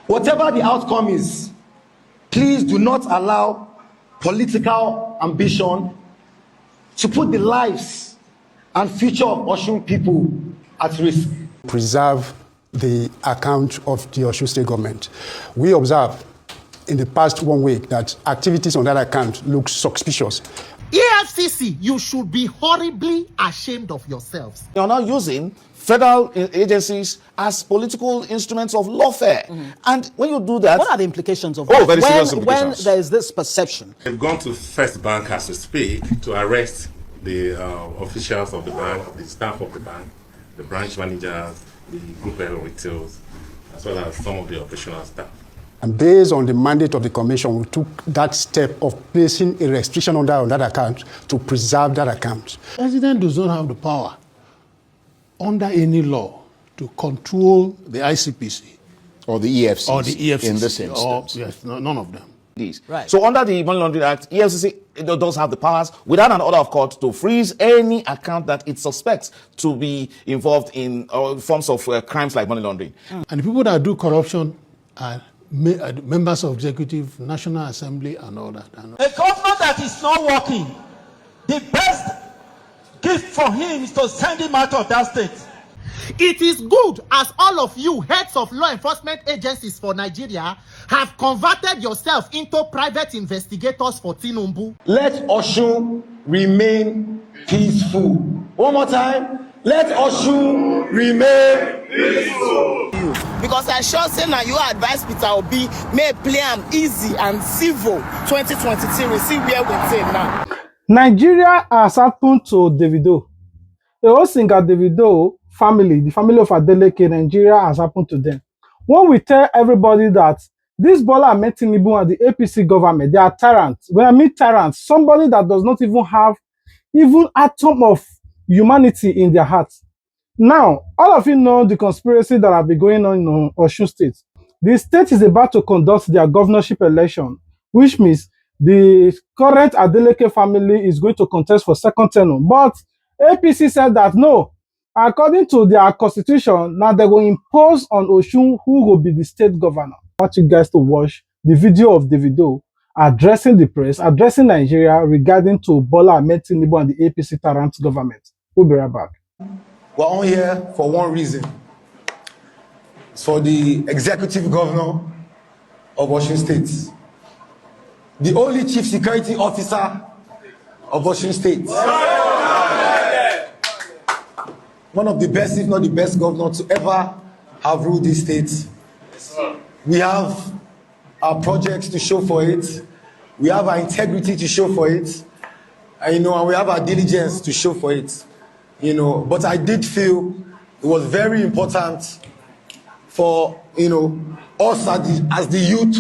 Whatever the outcome is, please do not allow political ambition to put the lives and future of Osun people at risk. Preserve the account of the Osun State government. We observed in the past 1 week that activities on that account look suspicious. EFCC, you should be horribly ashamed of yourselves. You're not using federal agencies as political instruments of lawfare. And when you do that... What are the implications of that? Very serious When implications. there is this perception? They've gone to First Bank as we speak to arrest the officials of the bank, the staff of the bank, the branch managers, the group level retails, as well as some of the operational staff. And based on the mandate of the commission, we took that step of placing a restriction on that account to preserve that account. The president does not have the power under any law to control the ICPC. Or the EFCC. Or the EFCC. In this instance. Yes, none of them. Right. So under the Money Laundering Act, EFCC does have the powers, without an order of court, to freeze any account that it suspects to be involved in forms of crimes like money laundering. And the people that do corruption are members of executive, National Assembly, and all that. A governor that is not working, the best gift for him is to send him out of that state. It is good as all of you heads of law enforcement agencies for Nigeria have converted yourself into private investigators for TINUBU. Let Osun remain peaceful. One more time. Let Osun remain peaceful. Because I sure say now you advise Peter Obi may play am easy and civil 2023. We see where we take now. Nigeria has happened to Davido. The whole singer Davido family, the family of Adeleke, Nigeria has happened to them. When we tell everybody that this Bola Ahmed Tinubu and the APC government, they are tyrants. When I mean tyrants, somebody that does not even have even atom of humanity in their hearts. Now, all of you know the conspiracy that have been going on in Osun State. The state is about to conduct their governorship election, which means the current Adeleke family is going to contest for second term. But APC said that no, according to their constitution, now they will impose on Osun who will be the state governor. I want you guys to watch the video of Davido addressing the press, addressing Nigeria regarding to Bola Ahmed Tinubu and the APC tyrant government. We'll be right back. We're on here for one reason. It's for the executive governor of Osun State. The only chief security officer of Osun State. One of the best, if not the best governor to ever have ruled this state. We have our projects to show for it. We have our integrity to show for it. And we have our diligence to show for it. But I did feel it was very important for, us as the youth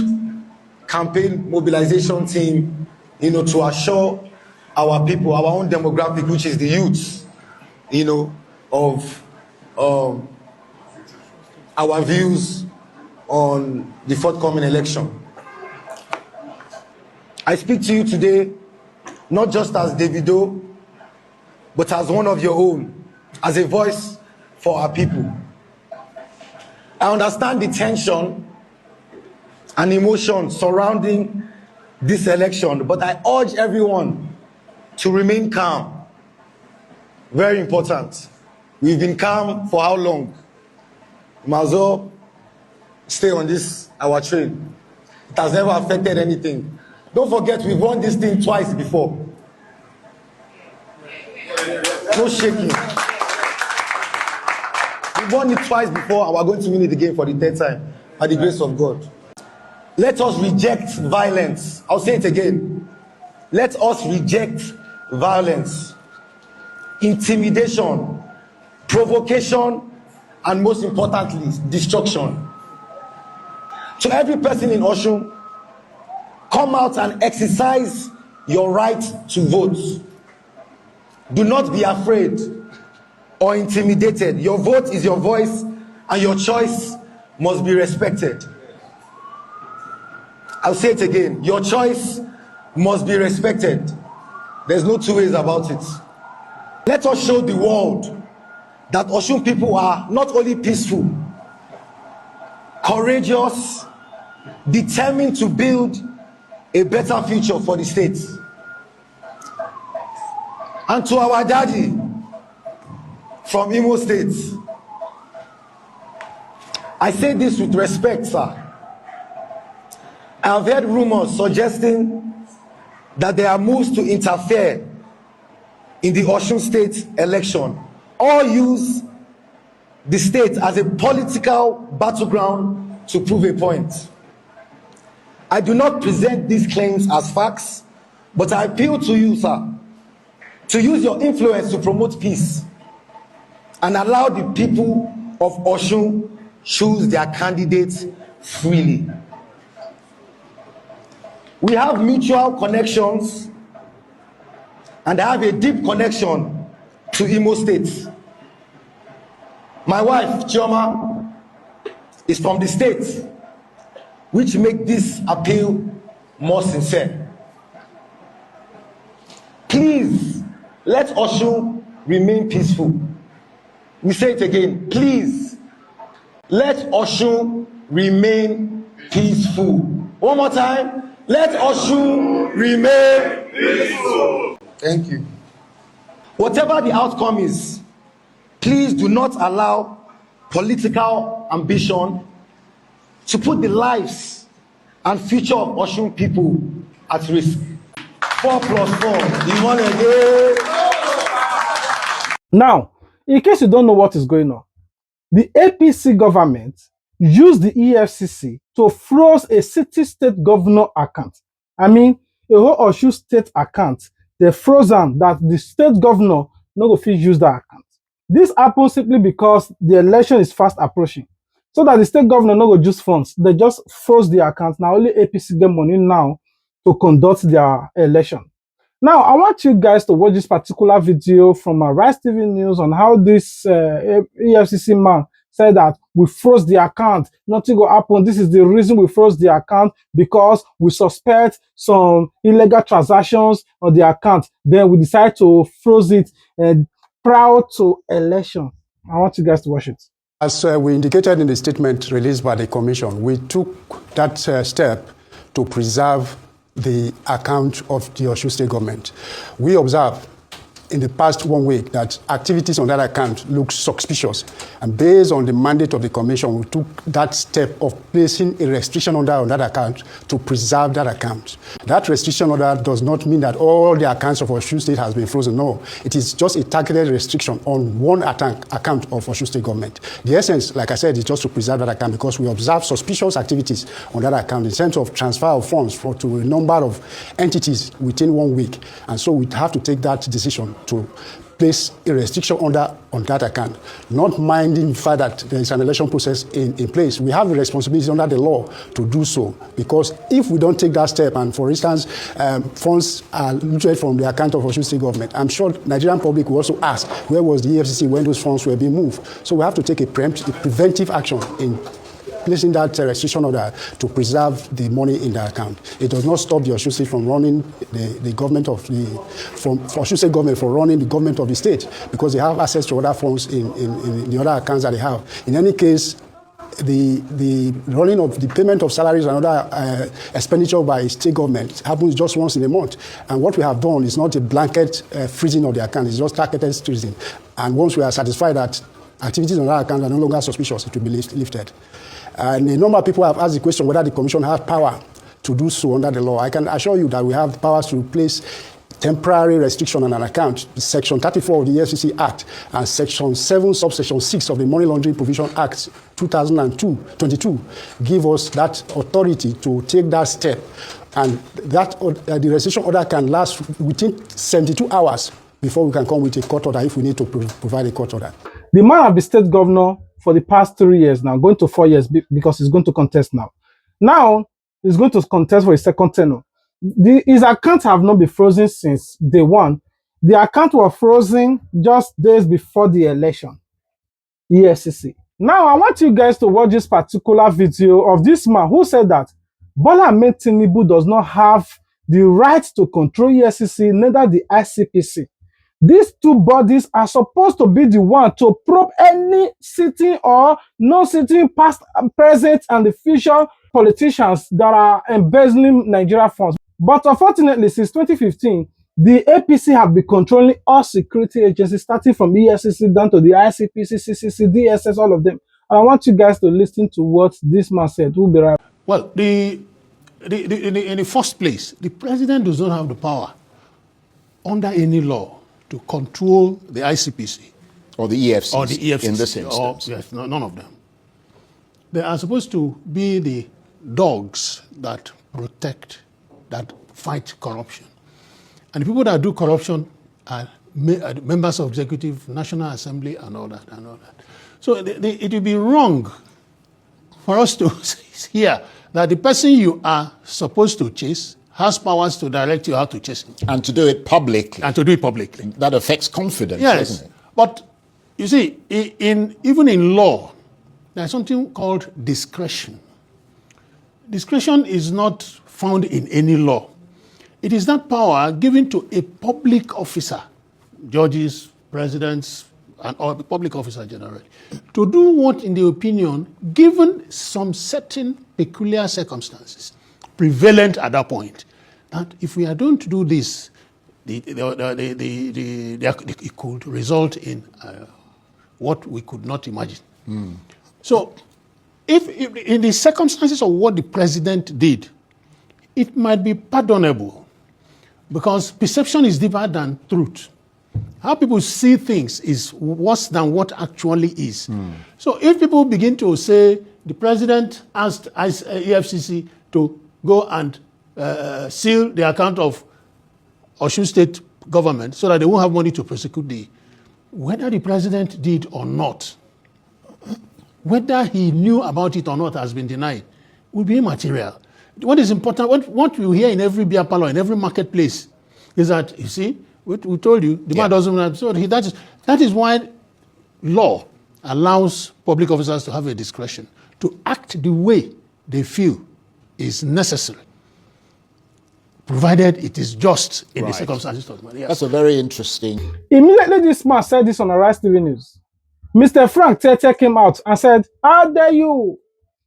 campaign mobilization team, to assure our people, our own demographic, which is the youths, of our views on the forthcoming election. I speak to you today, not just as Davido, but as one of your own, as a voice for our people. I understand the tension and emotion surrounding this election, but I urge everyone to remain calm. Very important. We've been calm for how long? Might as well stay on this, our train. It has never affected anything. Don't forget, we've won this thing twice before. No shaking. We won it twice before, and we're going to win it again for the third time, by the grace of God. Let us reject violence. I'll say it again. Let us reject violence, intimidation, provocation, and most importantly, destruction. To every person in Osun, come out and exercise your right to vote. Do not be afraid or intimidated. Your vote is your voice, and your choice must be respected. I'll say it again. Your choice must be respected. There's no two ways about it. Let us show the world that Osun people are not only peaceful, courageous, determined to build a better future for the state. And to our daddy from Imo State, I say this with respect, sir. I have heard rumors suggesting that there are moves to interfere in the Osun State election, or use the state as a political battleground to prove a point. I do not present these claims as facts, but I appeal to you, sir, to use your influence to promote peace and allow the people of Osun choose their candidates freely. We have mutual connections, and I have a deep connection to Imo State. My wife, Chioma, is from the state, which make this appeal more sincere. Please, let Osun remain peaceful. We say it again, please, let Osun remain peaceful. One more time, let Osun remain peaceful. Thank you. Whatever the outcome is, please do not allow political ambition to put the lives and future of Osun people at risk. 4 plus 4, you want again? Now, in case you don't know what is going on, the APC government used the Efcc to freeze a city-state governor account. I mean, a whole Osun state account. They froze them that the state governor no go fit use that account. This happens simply because the election is fast approaching. So that the state governor no go use funds. They just froze the account. Now only APC get money now to conduct their election. Now, I want you guys to watch this particular video from Rise TV News on how this EFCC man said that we froze the account. Nothing will happen. This is the reason we froze the account, because we suspect some illegal transactions on the account. Then we decide to froze it prior to election. I want you guys to watch it. As we indicated in the statement released by the Commission, we took that step to preserve the account of the Osun State government. We observed in the past 1 week that activities on that account look suspicious. And based on the mandate of the Commission, we took that step of placing a restriction order on that account to preserve that account. That restriction order does not mean that all the accounts of Osun State has been frozen. No, it is just a targeted restriction on one account of Osun State government. The essence, like I said, is just to preserve that account because we observe suspicious activities on that account in terms of transfer of funds to a number of entities within 1 week. And so we have to take that decision to place a restriction order on that account, not minding the fact that there is an election process in place. We have a responsibility under the law to do so, because if we don't take that step, and for instance, funds are looted from the account of Osun State government, I'm sure Nigerian public will also ask, where was the EFCC when those funds were being moved? So we have to take a preventive action in placing that restriction order to preserve the money in the account. It does not stop the Osun State from running the government of Osun State government from running the government of the state, because they have access to other funds in the other accounts that they have. In any case, the running of the payment of salaries and other expenditure by state government happens just once in a month. And what we have done is not a blanket freezing of the account, it's just targeted freezing. And once we are satisfied that activities on that account are no longer suspicious, it will be lifted. And a number of people have asked the question whether the Commission has power to do so under the law. I can assure you that we have the powers to place temporary restriction on an account. Section 34 of the Efcc Act and Section 7, subsection 6 of the Money Laundering Provision Act 2022 give us that authority to take that step. And that the restriction order can last within 72 hours before we can come with a court order if we need to provide a court order. The man has been state governor for the past 3 years now, going to 4 years because he's going to contest now. Now, he's going to contest for his second tenure. His account have not been frozen since day one. The account was frozen just days before the election. EFCC. Now, I want you guys to watch this particular video of this man who said that Bola Ahmed Tinubu does not have the right to control EFCC, neither the ICPC. These two bodies are supposed to be the one to probe any sitting or non-sitting past, present, and the future politicians that are embezzling Nigeria funds. But unfortunately, since 2015, the APC have been controlling all security agencies, starting from EFCC down to the ICPC, CCC, DSS, all of them. And I want you guys to listen to what this man said. We'll be right back. Well, in the first place, the president does not have the power under any law to control the ICPC. Or the EFCC. Or the EFCC. In this instance. Yes, none of them. They are supposed to be the dogs that protect, that fight corruption. And the people that do corruption are members of executive, National Assembly, and all that, and all that. So it would be wrong for us to hear that the person you are supposed to chase has powers to direct you how to chase him. And to do it publicly. And to do it publicly. That affects confidence, yes, doesn't it? But you see, even in law, there's something called discretion. Discretion is not found in any law. It is that power given to a public officer, judges, presidents, and all the public officers generally, to do what, in the opinion, given some certain peculiar circumstances, prevalent at that point, that if we are going to do this, it could result in what we could not imagine. So, if in the circumstances of what the president did, it might be pardonable, because perception is deeper than truth. How people see things is worse than what actually is. So if people begin to say the president asked EFCC to go and seal the account of Osun State government so that they won't have money to prosecute whether the president did or not, whether he knew about it or not has been denied, will be immaterial. What is important, what we hear in every beer parlor, in every marketplace, is that, you see, we told you, the man doesn't have, so that is why law allows public officers to have a discretion to act the way they feel is necessary, provided it is just in the circumstances. Yes. That's a very interesting. Immediately this man said this on Arise TV News, Mr. Frank Tete came out and said, how dare you?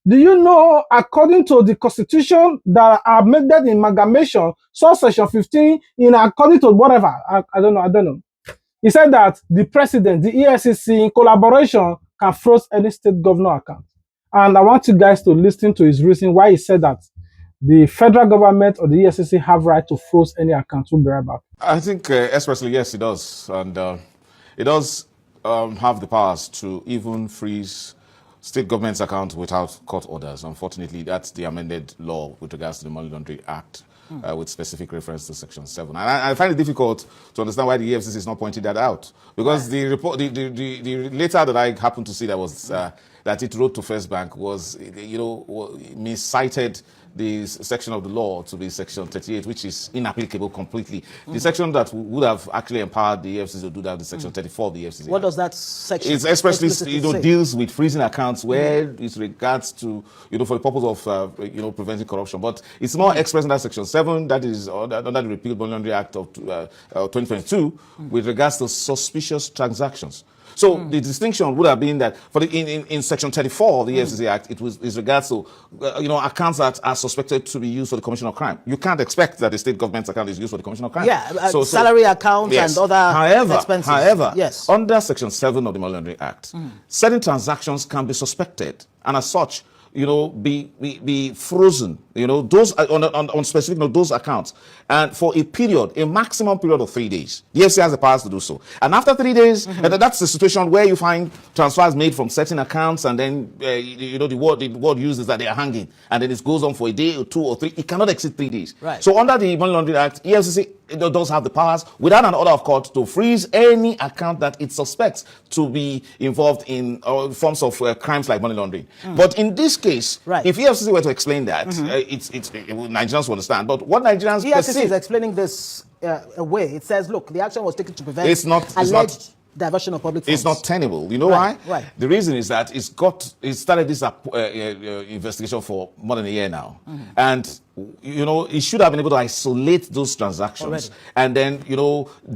Do you know, according to the constitution that are made in amalgamation, section 15, in according to whatever, I don't know. He said that the president, the EFCC, in collaboration, can froze any state governor account. And I want you guys to listen to his reason why he said that the federal government or the EFCC have right to froze any account. We'll be right back. I think, especially, yes, it does. And it does have the powers to even freeze state government's account without court orders. Unfortunately, that's the amended law with regards to the Money Laundering Act, with specific reference to Section 7. And I find it difficult to understand why the EFCC is not pointing that out. Because the report, the letter that I happened to see that was that it wrote to First Bank was, miscited the section of the law to be Section 38, which is inapplicable completely. The section that would have actually empowered the EFCC to do that is Section 34 of the EFCC. What does that section? It's especially, deals with freezing accounts where it regards to, for the purpose of, preventing corruption. But it's more expressed in that Section 7, that is under the Repealed Money Laundering Act of 2022, with regards to suspicious transactions. So the distinction would have been that for in Section 34 of the EFCC Act, it regards to accounts that are suspected to be used for the commission of crime. You can't expect that the state government's account is used for the commission of crime. Yeah, salary accounts and other expenses. However, yes. Under Section 7 of the Money Laundering Act, certain transactions can be suspected, and as such, be frozen, those on specific those accounts, and for a maximum period of 3 days. The EFCC has the powers to do so. And after 3 days, that's the situation where you find transfers made from certain accounts, and then the word used is that they are hanging, and then it goes on for a day or 2 or 3. It cannot exceed 3 days. Right. So under the Money Laundering Act, EFCC does have the powers, without an order of court, to freeze any account that it suspects to be involved in forms of crimes like money laundering. But in this case, if EFCC were to explain that, Nigerians will understand. But what Nigerians EFCC is explaining this away. It says, look, the action was taken to prevent alleged diversion of public funds. It's not tenable. You know why? Right. The reason is that it started this investigation for more than a year now. And he should have been able to isolate those transactions and then,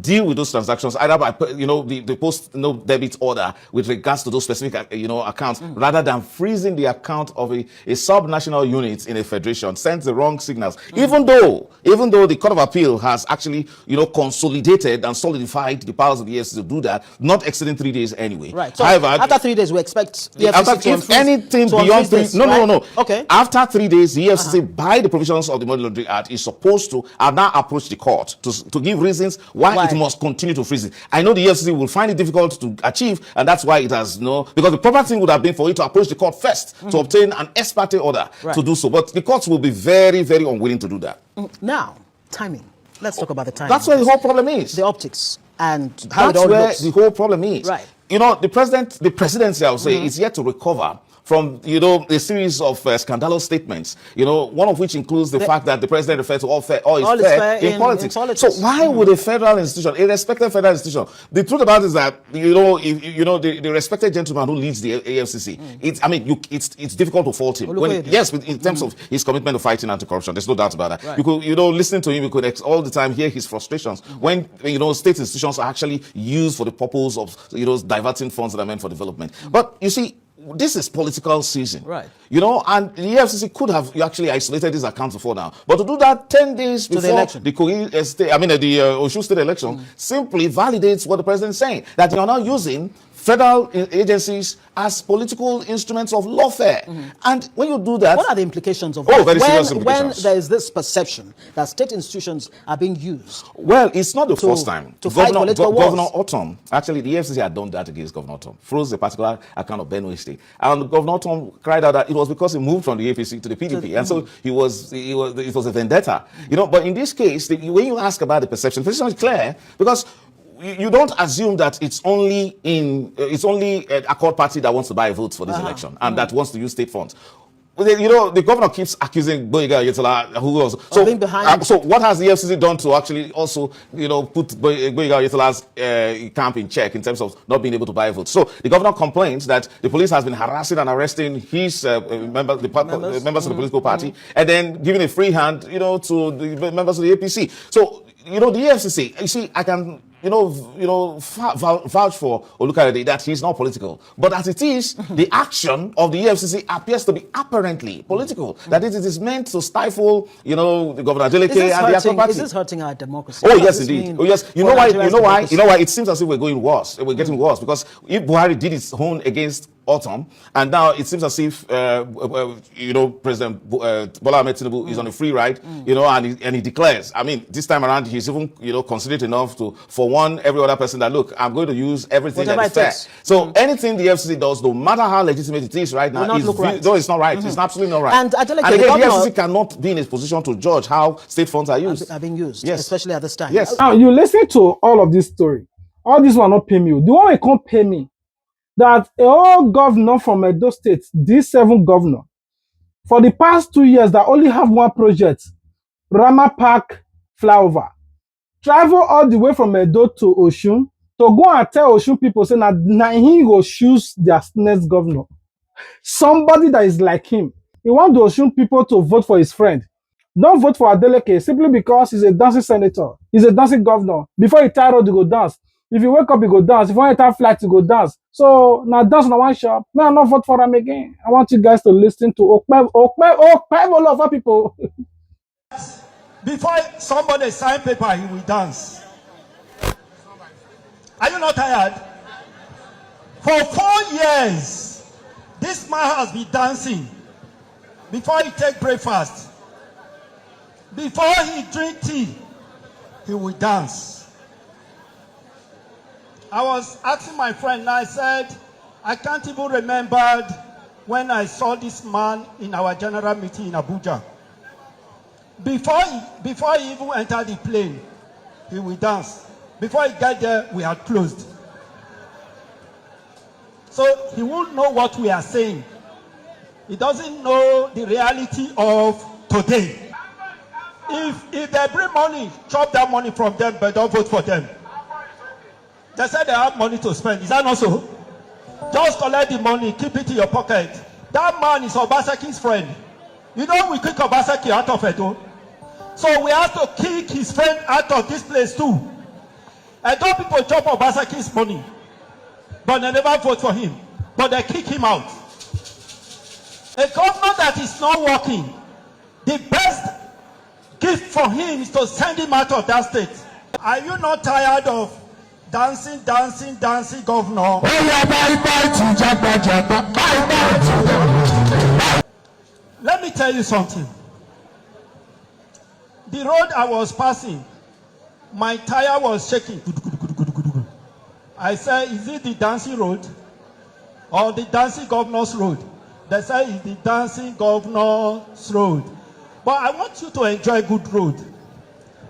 deal with those transactions either by, the post debit order with regards to those specific, accounts, rather than freezing the account of a subnational unit in a federation. Sends the wrong signals. Even though the Court of Appeal has actually, consolidated and solidified the powers of the EFCC to do that, not exceeding 3 days anyway. Right. So however, after 3 days, we expect the EFCC if anything beyond 3 days. No. Okay. After 3 days, the EFCC, by the provisions of the Money Laundering Act, is supposed to now approach the court to give reasons why it must continue to freeze it. I know the EFCC will find it difficult to achieve, and that's why it has because the proper thing would have been for it to approach the court first to obtain an ex parte order to do so. But the courts will be very, very unwilling to do that. Now, timing. Let's talk about the timing. That's where the whole problem is. The optics and how that's it all where looks. the whole problem is. Right. The presidency, I would say, is yet to recover from, a series of scandalous statements, one of which includes the fact that the president referred to all is fair in politics. So why would a federal institution, a respected federal institution, the truth about it is that, the respected gentleman who leads the AFCC, it's difficult to fault him. In terms of his commitment to fighting anti-corruption, there's no doubt about that. Right. You could, listening to him, you could all the time hear his frustrations when, state institutions are actually used for the purpose of, diverting funds that are meant for development. But you see, this is political season, right? And the EFCC could have actually isolated these accounts before now, but to do that 10 days before the Osun state election simply validates what the president is saying, that you are now using federal agencies as political instruments of lawfare. And when you do that... What are the implications of that? Very serious implications. When there is this perception that state institutions are being used... Well, it's not the first time. To fight political wars. Governor Osun, actually the EFCC had done that against Governor Osun, froze a particular account of Benue State. And Governor Osun cried out that it was because he moved from the APC to the PDP. And so it was a vendetta. But in this case, when you ask about the perception is clear, because you don't assume that it's only a Accord party that wants to buy votes for this election and that wants to use state funds. The governor keeps accusing Gboyega Oyetola, who was being behind. So what has the EFCC done to actually also, put Gboyega Oyetola's camp in check in terms of not being able to buy votes? So the governor complains that the police has been harassing and arresting his members of the political party, and then giving a free hand, to the members of the APC. So the EFCC, you see, I can vouch for Olukayode that he's not political. But as it is, the action of the EFCC appears to be apparently political. That is, it is meant to stifle, the Governor ADELEKE and the Accord party. Is this hurting our democracy? Oh, yes, indeed. Oh, yes. You know why? It seems as if we're going worse. We're getting worse because if Buhari did his own against Autumn, and now it seems as if President Bola Ahmed Tinubu is on a free ride, and he declares. I mean, this time around he's even considerate enough to, for one, every other person that look, I'm going to use everything that is fair. So anything the FCC does, no matter how legitimate it is right now, no, it's not right. It's absolutely not right. And again, the FCC cannot be in a position to judge how state funds are used. Are being used, especially at this time. Yes. Now you listen to all of this story. All this will not pay me. The one who can't pay me. That a whole governor from Edo State, these 7 governors, for the past 2 years, that only have one project, Rama Park flyover, travel all the way from Edo to Osun to go and tell Osun people, say, now he will choose their next governor. Somebody that is like him. He wants the Osun people to vote for his friend. Don't vote for Adeleke simply because he's a dancing senator. He's a dancing governor. Before he tired of to go dance. If you wake up, you go dance. If you want to have flight, you go dance. So now dance on one shop. May I not vote for him again? I want you guys to listen to all of our people. Before somebody sign paper, he will dance. Are you not tired? For 4 years, this man has been dancing. Before he take breakfast, before he drink tea, he will dance. I was asking my friend, and I said, I can't even remember when I saw this man in our general meeting in Abuja. Before he even entered the plane, he will dance. Before he got there, we had closed. So he won't know what we are saying. He doesn't know the reality of today. If they bring money, chop that money from them, but don't vote for them. They said they have money to spend. Is that not so? Just collect the money, keep it in your pocket. That man is Obaseki's friend. You know we kick Obaseki out of Edo. So we have to kick his friend out of this place too. Edo people chop Obaseki's money, but they never vote for him. But they kick him out. A governor that is not working, the best gift for him is to send him out of that state. Are you not tired of dancing, governor? Let me tell you something. The road I was passing, my tire was shaking. I said, is it the dancing road or the dancing governor's road? They say it's the dancing governor's road. But I want you to enjoy good road.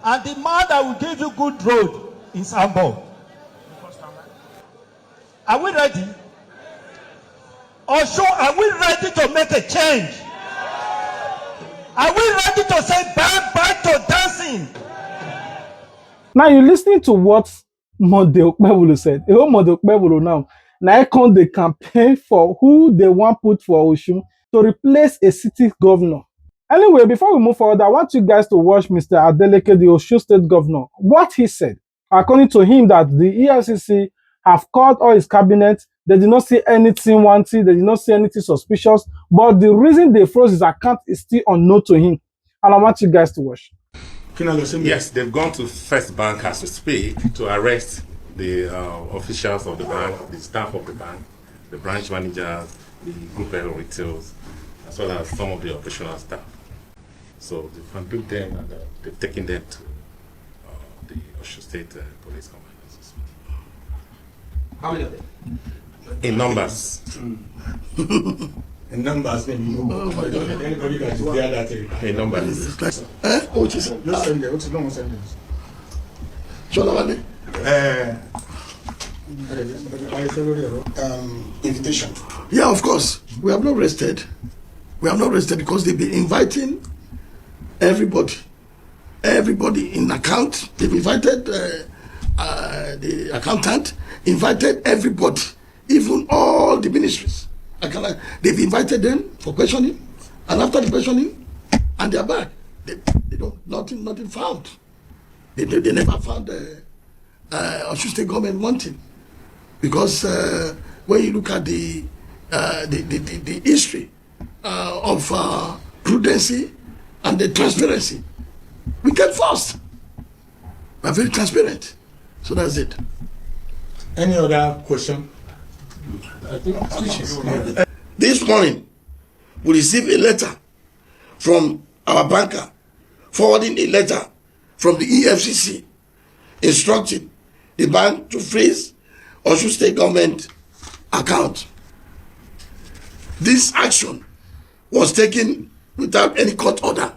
And the man that will give you good road is Ambo. Are we ready? Osun, are we ready to make a change? Are we ready to say bye to dancing? Now you're listening to what Mode Okpebholo said. The whole Mode Okpebholo now come the campaign for who they want put for Osun to replace a city governor. Anyway, before we move forward, I want you guys to watch Mr. Adeleke, the Osun State governor, what he said. According to him, that the Efcc have called all his cabinet, they did not see anything wanting, they did not see anything suspicious, but the reason they froze his account is still unknown to him. And I want you guys to watch. Yes, they've gone to First Bank as we speak to arrest the officials of the bank, the staff of the bank, the branch managers, the group head of retails, as well as some of the operational staff. So they've handled them and they've taken them to the Osun State Police Command. How many of them? In numbers. In numbers, maybe. Oh my God. Anybody can do that. In numbers. What is it? Just send it. What's the long sentence? Invitation. Yeah, of course. We have not rested. We have not rested because they've been inviting everybody. Everybody in account. They've invited the accountant, invited everybody, even all the ministries. They've invited them for questioning, and after the questioning, and they're back. They don't, nothing found. They never found Osun State government wanting, because when you look at the history of prudency and the transparency, we came first. We are very transparent, so that's it. Any other question? I think this morning, we received a letter from our banker forwarding a letter from the Efcc instructing the bank to freeze Osun State government account. This action was taken without any court order.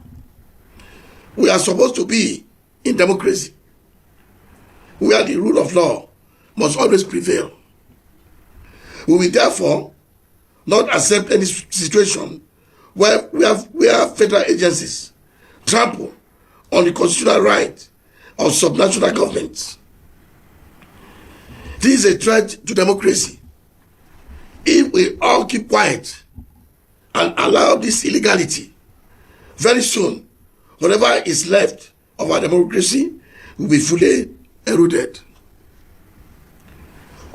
We are supposed to be in democracy, where the rule of law must always prevail. We will therefore not accept any situation where federal agencies trample on the constitutional right of subnational governments. This is a threat to democracy. If we all keep quiet and allow this illegality, very soon, whatever is left of our democracy will be fully eroded.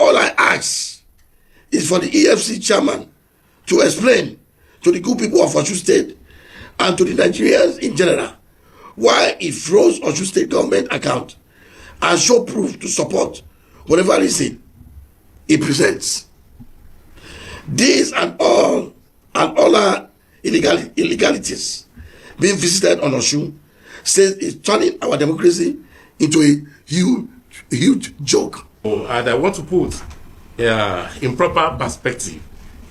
All I ask is for the EFCC chairman to explain to the good people of Osun State and to the Nigerians in general why he froze Osun State government account and show proof to support whatever reason he presents. These and all other illegalities being visited on Osun State is turning our democracy into a huge joke. And I want to put in proper perspective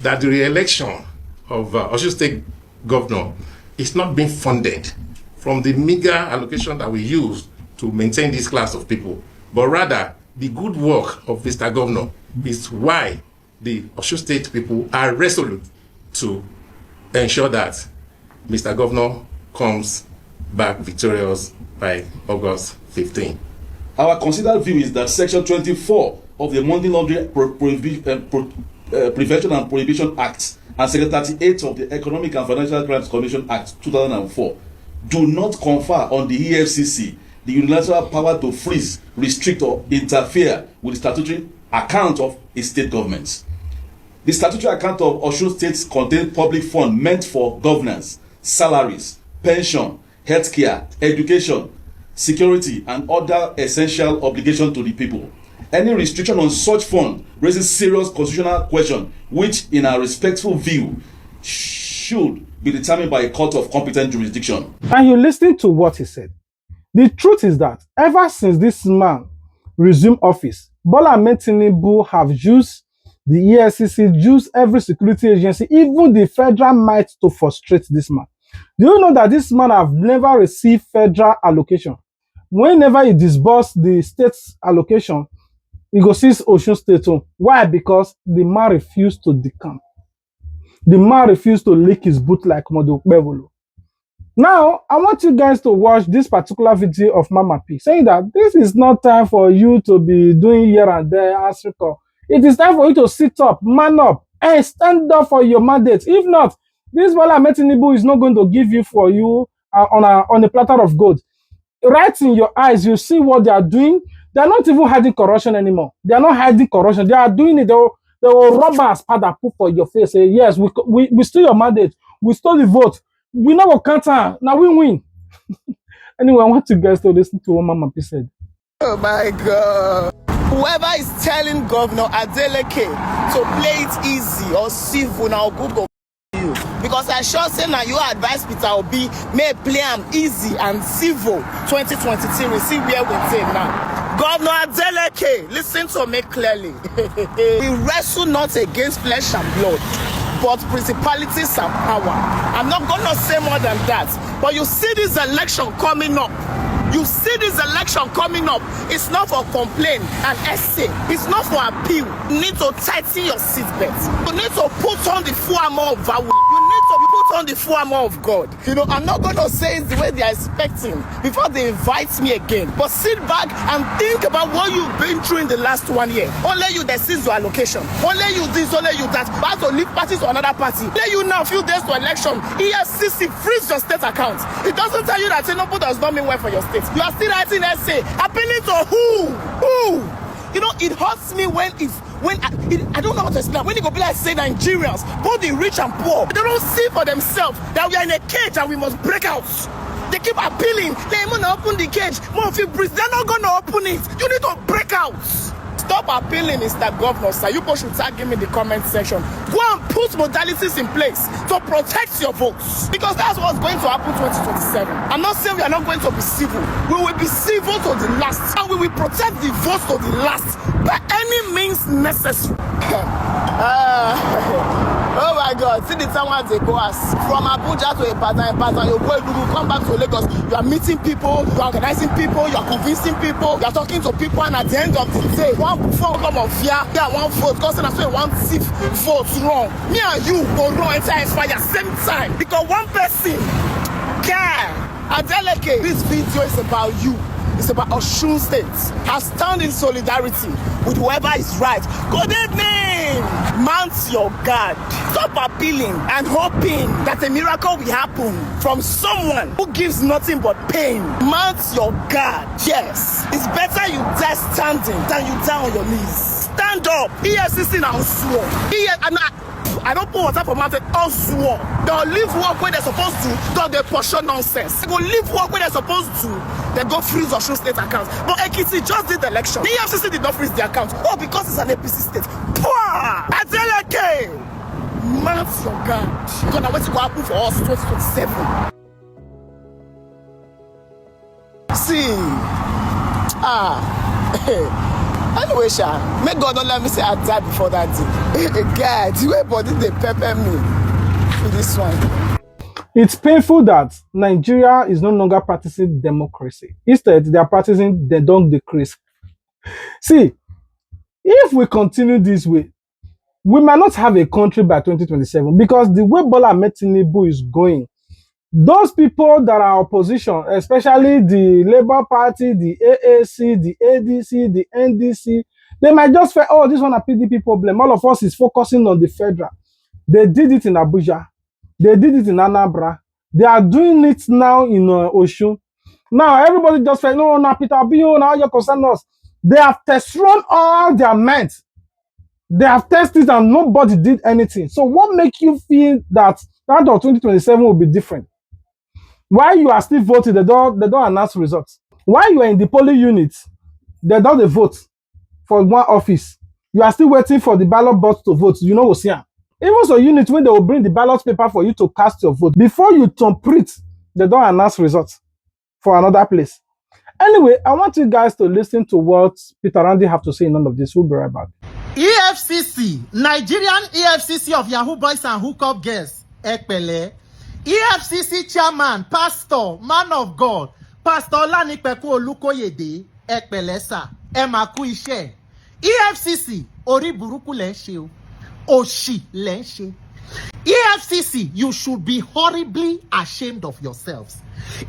that the re-election of Osun State governor is not being funded from the meager allocation that we use to maintain this class of people, but rather the good work of Mr. Governor is why the Osun State people are resolute to ensure that Mr. Governor comes back victorious by August 15. Our considered view is that Section 24 of the Money Laundering Prevention and Prohibition Act and Section 38 of the Economic and Financial Crimes Commission Act 2004 do not confer on the EFCC the unilateral power to freeze, restrict, or interfere with the statutory account of a state government. The statutory account of Osun State contains public funds meant for governance, salaries, pension, healthcare, education, security, and other essential obligations to the people. Any restriction on such fund raises serious constitutional question, which, in our respectful view, should be determined by a court of competent jurisdiction. And you listen to what he said. The truth is that ever since this man resumed office, Bola Ahmed Tinubu have used the EFCC, used every security agency, even the federal might to frustrate this man. Do you know that this man have never received federal allocation? Whenever he disbursed the state's allocation, he goes see Osun State home. Why? Because the man refused to decamp. The man refused to lick his boot like Modo Bevolo. Now, I want you guys to watch this particular video of Mama P saying that this is not time for you to be doing here and there answering call. It is time for you to sit up, man up, and stand up for your mandate. If not, this Bola Ahmed Tinubu is not going to give you for you on a platter of gold. Right in your eyes, you see what they are doing. They are not even hiding corruption anymore. They are not hiding corruption. They are doing it. They will rub us pad that put for your face. Say, yes, we stole your mandate. We stole the vote. We never counter. Now we win. Anyway, I want you guys to listen to what Mama P said. Oh my God. Whoever is telling Governor ADELEKE to play it easy or civil now Google you. Because I sure say now you advise Peter Obi may play him easy and civil 2023. We see where we take now. Governor ADELEKE, listen to me clearly. We wrestle not against flesh and blood, but principalities and power. I'm not gonna say more than that. But you see this election coming up. You see this election coming up. It's not for complaint and essay. It's not for appeal. You need to tighten your seatbelt. You need to put on the full armor of value. You need to put on the full armor of God. You know, I'm not going to say it's the way they are expecting before they invite me again. But sit back and think about what you've been through in the last 1 year. Only you that sees your allocation. Only you this, only you that. But to leave party to another party. Only you now, few days to election. EFCC freeze your state account. It doesn't tell you that TINUBU does not mean well for your state. You are still writing essay. Appealing to who? Who? You know, it hurts me when I don't know how to explain. When you go be like say Nigerians, both the rich and poor, they don't see for themselves that we are in a cage and we must break out. They keep appealing. They want to open the cage. More of you breathe. They're not going to open it. You need to break out. Stop appealing, Mr. Governor, sir. You should tag him in the comment section. Go and put modalities in place to protect your votes. Because that's what's going to happen 2027. I'm not saying we are not going to be civil. We will be civil to the last. And we will protect the votes to the last by any means necessary. Oh my God, see the time when they go as from Abuja to Ibadan, you go, you come back to Lagos, you are meeting people, you are organizing people, you are convincing people, you are talking to people, and at the end of the day, one phone come of fear, yeah, one vote, because that's why one thief votes wrong. Me and you go wrong entire fire same time because one person care. ADELEKE, this video is about you. It's about Osun State has stand in solidarity with whoever is right. Good evening. Mount your guard. Stop appealing and hoping that a miracle will happen from someone who gives nothing but pain. Mount your guard. Yes, it's better you die standing than you die on your knees. Stand up. EFCC now swore. I don't put water for mountain. Also, they'll leave work where they're supposed to. Don't they portion nonsense? They go leave work where they're supposed to. They go freeze Osun State accounts. But Ekiti just did the election. The EFCC did not freeze the account. Oh, because it's an APC state. Pwah! ADELEKE! Mount your guard. You're gonna wait to go happen for us 2027. See. Anyway, Sha, may God not let me say I died before that day. God, the way body they pepper me for this one. It's painful that Nigeria is no longer practicing democracy. Instead, they are practicing the don't decrease. See, if we continue this way, we might not have a country by 2027 because the way Bola Ahmed Tinubu is going, those people that are opposition, especially the Labour Party, the AAC, the ADC, the NDC, they might just say, oh, this one a PDP problem. All of us is focusing on the federal. They did it in Abuja. They did it in Anambra. They are doing it now in Osun. Now everybody just say, no, now Peter Bio, now you're concerned us. They have test run all their men. They have tested and nobody did anything. So what makes you feel that of 2027 will be different? Why you are still voting, they don't announce results. Why you are in the polling unit, they don't vote for one office. You are still waiting for the ballot box to vote. You know what's here. Even so unit, when they will bring the ballot paper for you to cast your vote, before you complete, they don't announce results for another place. Anyway, I want you guys to listen to what Peter Randy have to say in all of this. We'll be right back. EFCC, Nigerian EFCC of Yahoo Boys and Hookup Girls, Ekpele. EFCC chairman, pastor, man of God, Pastor Olanipeku Olukoyede, Ekpele sir, Emaku Ishe. EFCC, Ori Buruku Lenshe, Oshi Lenshe. EFCC, you should be horribly ashamed of yourselves.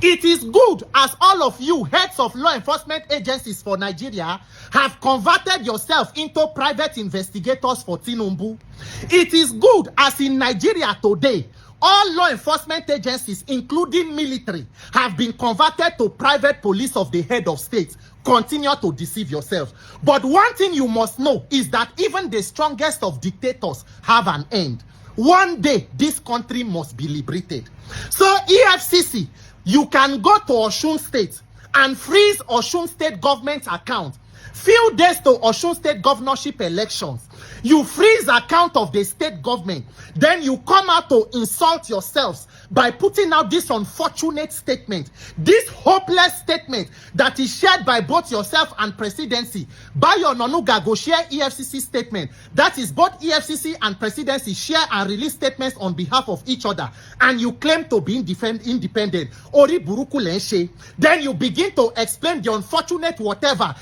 It is good as all of you heads of law enforcement agencies for Nigeria have converted yourself into private investigators for TINUBU. It is good as in Nigeria today, all law enforcement agencies, including military, have been converted to private police of the head of state. Continue to deceive yourself. But one thing you must know is that even the strongest of dictators have an end. One day, this country must be liberated. So, EFCC, you can go to Osun State and freeze Osun State government account. Few days to Osun State governorship elections, you freeze account of the state government. Then you come out to insult yourselves by putting out this unfortunate statement, this hopeless statement that is shared by both yourself and presidency. Bayo Nonuga go share EFCC statement. That is both EFCC and presidency share and release statements on behalf of each other. And you claim to be independent. Ori Buruku Lenshe. Then you begin to explain the unfortunate whatever.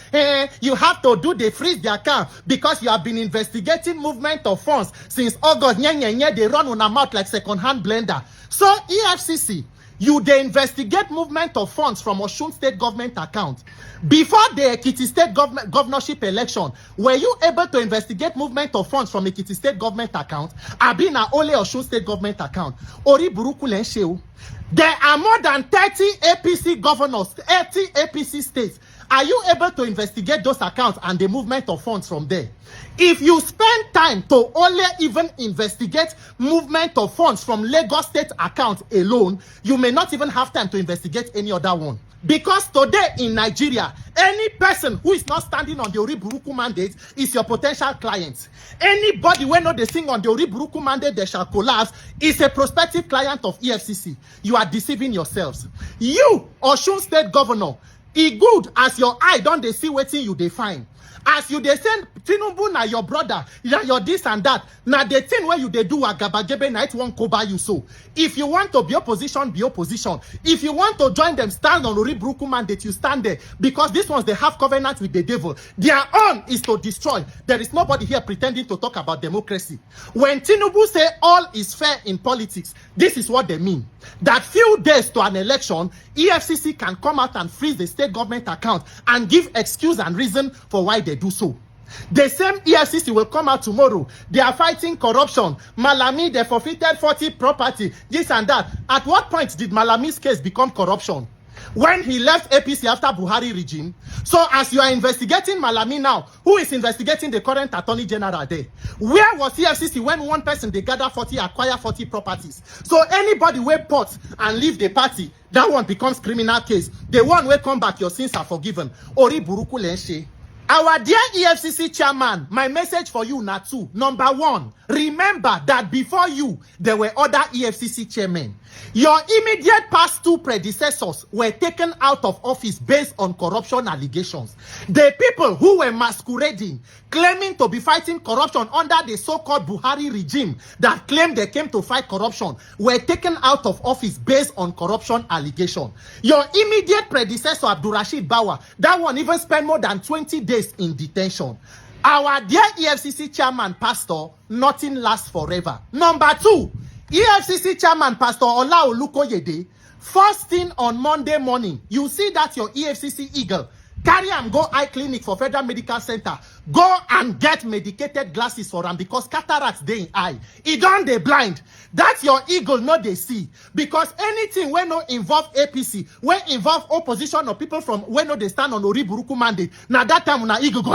You have to do the freeze the account because you have been investigating movement of funds since August. They run on a mouth like second-hand blender. So EFCC, you they investigate movement of funds from Osun State government account. Before the Ekiti State governorship election, were you able to investigate movement of funds from Ekiti State government account? Abina only Osun State government account. Ori Buruku Lenshe. There are more than 30 APC governors, 80 APC states. Are you able to investigate those accounts and the movement of funds from there? If you spend time to only even investigate movement of funds from Lagos State account alone, you may not even have time to investigate any other one. Because today in Nigeria, any person who is not standing on the Ori Buruku mandate is your potential client. Anybody when not they sing on the Ori Buruku mandate, they shall collapse, is a prospective client of EFCC. You are deceiving yourselves. You, Osun State Governor, e good as your eye don't they see waiting you define. As you they send Tinubu na your brother, your this and that. Now the thing where you they do a gabagebe night won't go by you so. If you want to be opposition, be opposition. If you want to join them, stand on Ori Buruku mandate, you stand there. Because this ones they have covenant with the devil. Their own is to destroy. There is nobody here pretending to talk about democracy. When Tinubu say all is fair in politics, this is what they mean. That few days to an election, EFCC can come out and freeze the state government account and give excuse and reason for why they do so. The same EFCC will come out tomorrow. They are fighting corruption. Malami, they forfeited 40 property, this and that. At what point did Malami's case become corruption? When he left APC after Buhari regime. So as you are investigating Malami now, who is investigating the current Attorney General there? Where was EFCC when one person they gather 40, acquire 40 properties? So anybody who pot and leave the party, that one becomes criminal case. The one where come back, your sins are forgiven. Ori Buruku Lenshe. Our dear EFCC chairman, my message for you now too. Number one, remember that before you, there were other EFCC chairmen. Your immediate past two predecessors were taken out of office based on corruption allegations. The people who were masquerading, claiming to be fighting corruption under the so-called Buhari regime that claimed they came to fight corruption were taken out of office based on corruption allegation. Your immediate predecessor, Abdurrashid Bawa, that one even spent more than 20 days in detention. Our dear EFCC chairman, Pastor, nothing lasts forever. Number two, EFCC chairman, Pastor Ola Olukoyede, first thing on Monday morning, you see that your EFCC eagle carry am go eye clinic for Federal Medical Center, go and get medicated glasses for am because cataracts dey in eye. E don dey blind. That's your eagle no dey see, because anything wey no involve APC, wey involve opposition or people from wey no dey stand on Oriburuku mandate, na that time una eagle go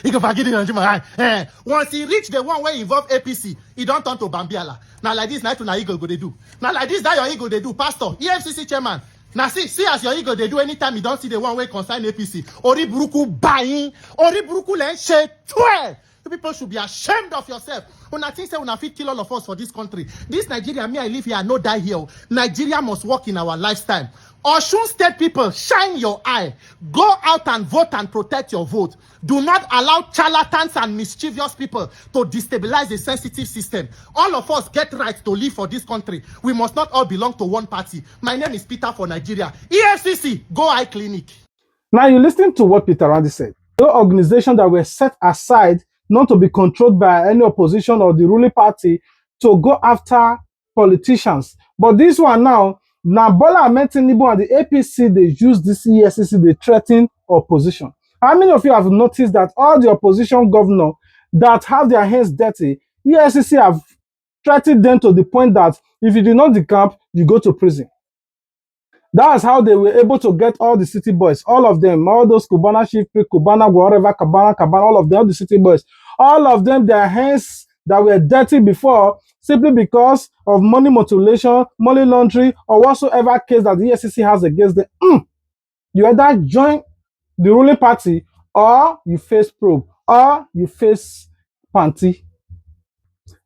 eagle forget it on my eye. Once e reach the one wey involve APC, e don turn to Bambiala. Na like this night una eagle go dey do. Na like this that your eagle dey do, Pastor, EFCC chairman. Now see as your ego they do anytime you don't see the one way concern APC. Oriburuku buying, Oriburuku len share 12. You people should be ashamed of yourself. Una think say una fit kill all of us for this country. This Nigeria, me I live here, I no die here. Nigeria must work in our lifestyle. Osun State people, shine your eye. Go out and vote and protect your vote. Do not allow charlatans and mischievous people to destabilize the sensitive system. All of us get right to live for this country. We must not all belong to one party. My name is Peter for Nigeria. EFCC, go eye clinic. Now you listen to what Peter Randy said. No organization that were set aside not to be controlled by any opposition or the ruling party to go after politicians. But this one now Bola Ahmed Tinubu and the APC, they use this EFCC, they threaten opposition. How many of you have noticed that all the opposition governors that have their hands dirty, EFCC have threatened them to the point that if you do not decamp, you go to prison. That's how they were able to get all the city boys, all of them, all those Cubana Chief, Cubana, whatever, Cabana, all of them, all the city boys, all of them, their hands that were dirty before, simply because of money mutilation, money laundering, or whatsoever case that the EFCC has against them. You either join the ruling party, or you face probe, or you face panty.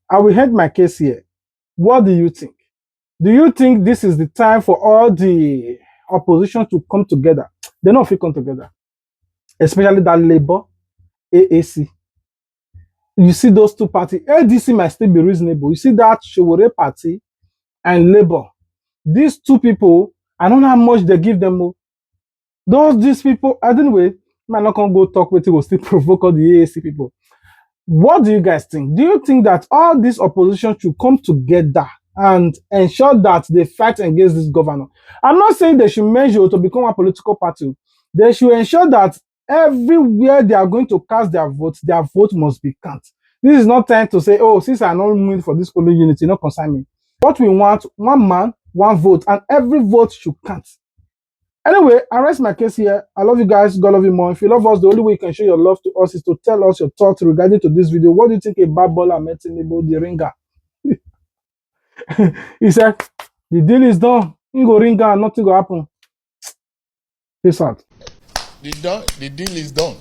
I will end my case here. What do you think? Do you think this is the time for all the opposition to come together? They don't feel come together, especially that Labour, AAC. You see those two parties. ADC might still be reasonable. You see that Showore party and Labour. These two people, I don't know how much they give them. These people, anyway, I'm not going to go talk with you, will still provoke all the AAC people. What do you guys think? Do you think that all this opposition should come together and ensure that they fight against this governor? I'm not saying they should measure to become a political party. They should ensure that everywhere they are going to cast their vote must be counted. This is not time to say, oh, since I not moving for this polling unity, not concern me. What we want, one man, one vote, and every vote should count. Anyway, I rest my case here. I love you guys. God love you more. If you love us, the only way you can show your love to us is to tell us your thoughts regarding to this video. What do you think about Bola Ahmed Tinubu, the ringer? He said, the deal is done. You go ringer and nothing will happen. Peace out. The deal is done.